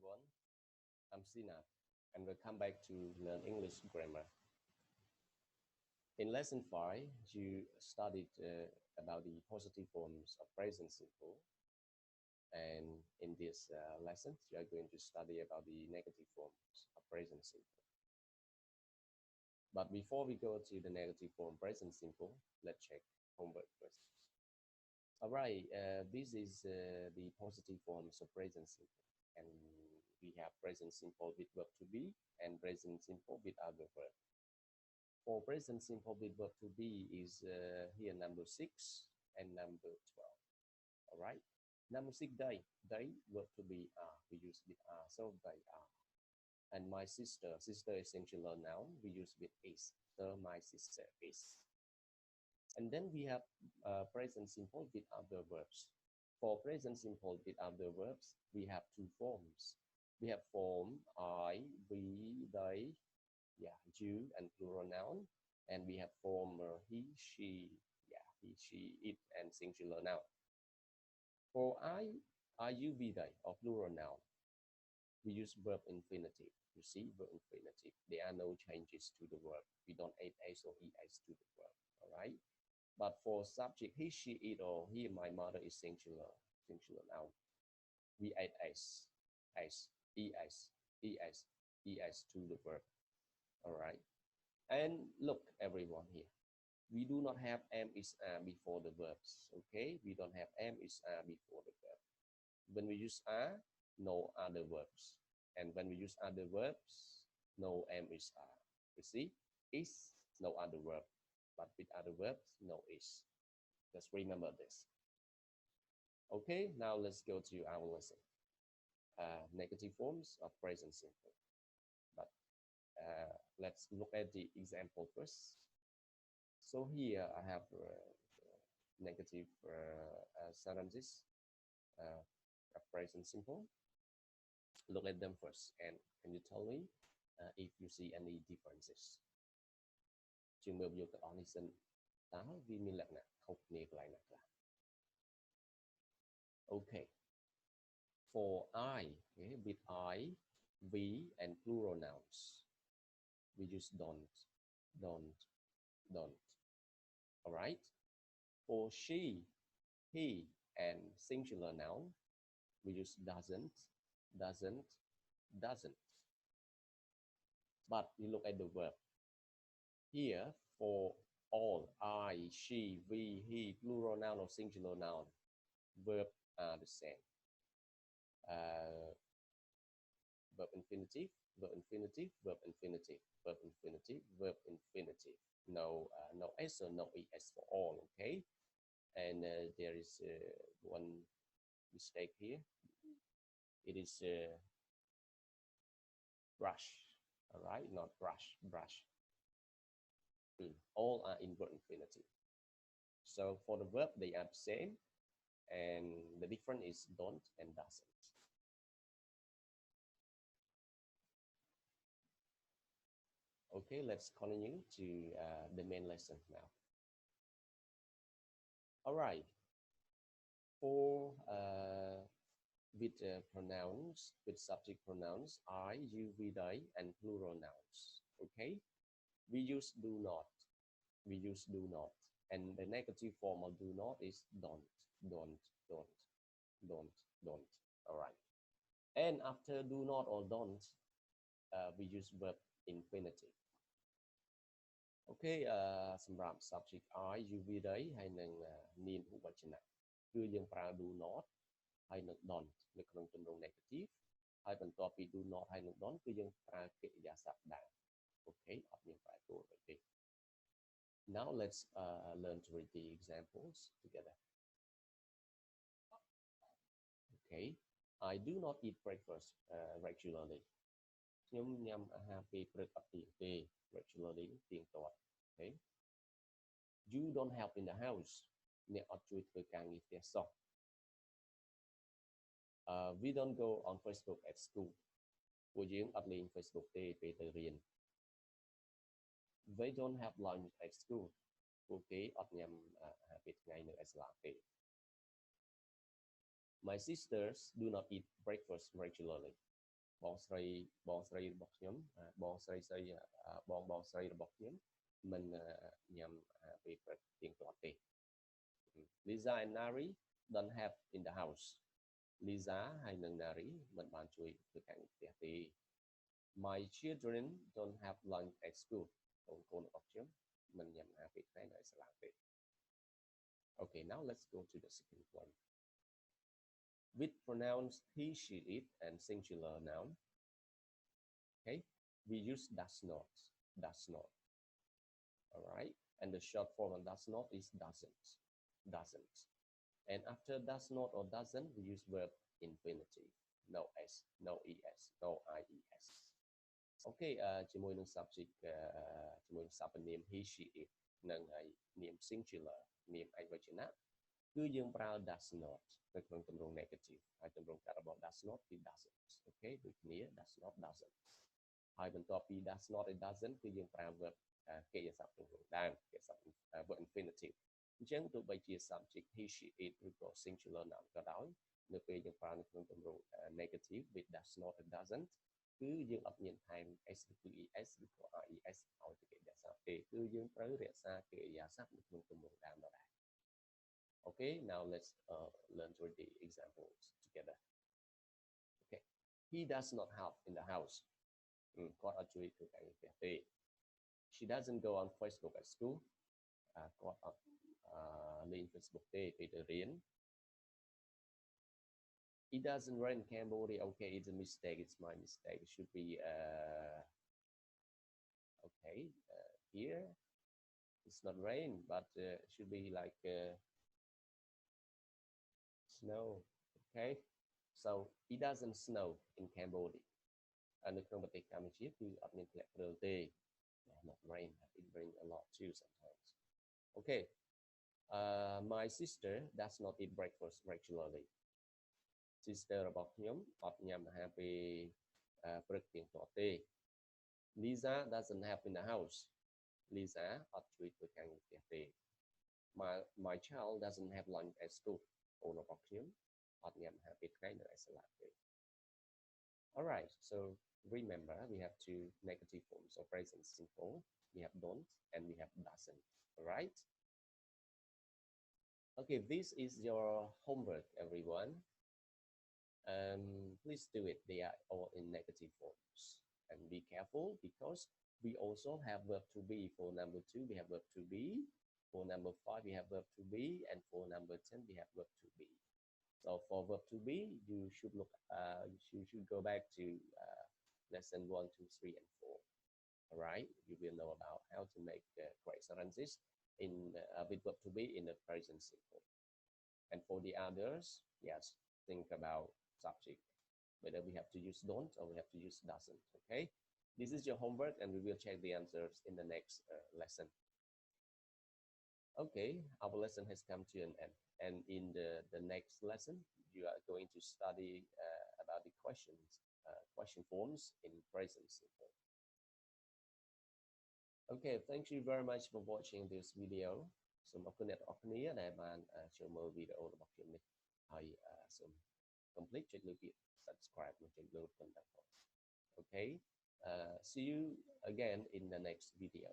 everyone. I'm Sinat, and welcome back to Learn English Grammar. In lesson 5, you studied about the positive forms of present simple. And in this lesson, you are going to study about the negative forms of present simple. But before we go to the negative form present simple, let's check homework first. All right, this is the positive forms of present simple. And we have present simple with verb to be and present simple with other verb. For present simple with verb to be is here number 6 and number 12. All right. Number 6, they verb to be are. We use with are, so they are. And my sister is singular noun. We use with is. So my sister is. And then we have present simple with other verbs. For present simple with other verbs, we have two forms. We have form I, we, they, you, and plural noun. And we have form he, she, he, she, it, and singular noun. For I, you, we, they, or plural noun, we use verb infinitive. You see, verb infinitive. There are no changes to the verb. We don't add s or es to the verb. All right. But for subject, he, she, it, or he, my mother is singular noun. We add es, es to the verb. All right. And look, everyone here. We do not have am is before the verbs. Okay. We don't have am is before the verb. When we use are, no other verbs. And when we use other verbs, no am is are. You see, is no other verb. But with other verbs, no is. Just remember this. Okay, now let's go to our lesson. Negative forms of present simple. But let's look at the example first. So here I have negative sentences of present simple. Look at them first, and can you tell me if you see any differences? Trường hợp vô các bạn đi sinh tá vì mình lạc nè không nề lại nè là okay. For I, okay, with I, we, and plural nouns, we use don't. All right. For she, he, and singular noun, we use doesn't. But you look at the verb. Here, for all, I, she, we, he, plural noun or singular noun, verb are the same. Verb infinitive. No s or no es for all, okay? And there is one mistake here. It is brush, all right? Not brush. All are in verb infinitive. So for the verb, they are the same, and the difference is don't and doesn't. Okay, let's continue to the main lesson now. All right. For with pronouns, with subject pronouns, I, you, we, they, and plural nouns. Okay, we use do not. And the negative form of do not is don't. All right. And after do not or don't, we use verb infinitive. Okay, សម្រាប់ subject I, you, we, they ហើយនឹងនាមឧបវចនៈគឺយើងប្រើ do not ហើយនឹង don't នៅក្នុងទម្រង់ negative ហើយបន្ទាប់ពី do not ហើយនឹង don't គឺយើងប្រើកិរិយាសព្ទដើម Okay, អត់មានប្រែប្រួលអ្វីទេ Now let's learn to read the examples together. Okay, I do not eat breakfast regularly. ខ្ញុំញ៉ាំអាហារពេលព្រឹកអត់ទៀងទេ regularly ទៀងទាត់ Okay. You don't help in the house. អ្នកអត់ជួយធ្វើការងារផ្ទះសោះ We don't go on Facebook at school. ពួកយើងអត់លេង Facebook ទេពេលទៅរៀន They don't have lunch at school. ពួកគេអត់ញ៉ាំអាហារពេលថ្ងៃនៅឯសាលាទេ My sisters do not eat breakfast regularly. បងស្រីរបស់ខ្ញុំបងស្រីរបស់ខ្ញុំមិនញ៉ាំពេលព្រឹកទៀងទាត់ទេ Lisa and Nari don't have in the house Lisa ហើយនិង Nari មិនបានជួយធ្វើការងារផ្ទះទេ My children don't have lunch at school កូនរបស់ខ្ញុំមិនញ៉ាំអាហារពេលថ្ងៃនៅសាលាទេ Okay, now let's go to the second one. With pronouns he, she, it, and singular noun, okay, we use does not, all right? And the short form of does not is doesn't. And after does not or doesn't, we use verb infinitive, no s, no es, no ies. Okay, ជាមួយនឹង subject ជាមួយនឹង subject he, she, it និងនាម singular នាមឯកវចនៈគឺយើងប្រើ does not នៅក្នុងទម្រង់ negative ហើយទម្រង់កាត់របស់ does not គឺ doesn't អូខេដូចគ្នា does not doesn't ហើយបន្ទាប់ពី does not និង doesn't គឺយើងប្រើ verb កិរិយាសព្ទទម្រង់ដើមកិរិយាសព្ទ verb infinitive អញ្ចឹងទោះបីជា subject he, she, it ឬក៏ singular noun ក៏ដោយនៅពេលយើងប្រើនៅក្នុងទម្រង់ negative with does not and doesn't គឺយើងអត់មានថែម s ឬក៏ es ឬក៏ res ឲ្យទៅកិរិយាសព្ទទេគឺយើងត្រូវរក្សាកិរិយាសព្ទនៅក្នុងទម្រង់ដើមដដែល Okay, now let's learn through the examples together. Okay, he does not help in the house. គាត់អត់ជួយធ្វើការងារផ្ទះទេ She doesn't go on Facebook at school. គាត់អត់លេង Facebook ទេពេលទៅរៀន It doesn't rain in Cambodia. Okay, it's a mistake. It's my mistake. It should be okay. Here it's not rain, but it should be like snow. Okay, so it doesn't snow in Cambodia. នៅក្នុងប្រទេសកម្ពុជាគឺអត់មានធ្លាក់ព្រិលទេ not rain. It rain a lot too sometimes. Okay, my sister does not eat breakfast regularly. Sister របស់ខ្ញុំអត់ញ៉ាំអាហារពេលព្រឹកទៀងទាត់ទេ Lisa doesn't have in the house. Lisa អត់ជួយធ្វើការងារផ្ទះទេ My child doesn't have lunch at school. អូនរបស់ខ្ញុំអត់ញ៉ាំអាហារពេលថ្ងៃនៅឯសាលាទេ All right, so remember we have two negative forms of present simple. We have don't and we have doesn't. All right. Okay, this is your homework, everyone. Please do it. They are all in negative forms. And be careful because we also have verb to be. For number 2, we have verb to be. For number 5, we have verb to be. And for number 10, we have verb to be. So for verb to be, you should go back to lesson 1, 2, 3, and 4. All right, you will know about how to make correct sentences with verb to be in the present simple. And for the others, yes, think about subject, whether we have to use don't or we have to use doesn't. Okay, this is your homework and we will check the answers in the next lesson. Okay, our lesson has come to an end, and in the next lesson you are going to study about the question forms in present simple. Okay, thank you very much for watching this video. សូមអរគុណអ្នកទាំងអស់គ្នាដែលបានចូលមើលវីដេអូរបស់ខ្ញុំនេះហើយសូម complete ចុចលើពាក្យ subscribe និងចុចលើកណ្ដឹងផង Okay, see you again in the next video.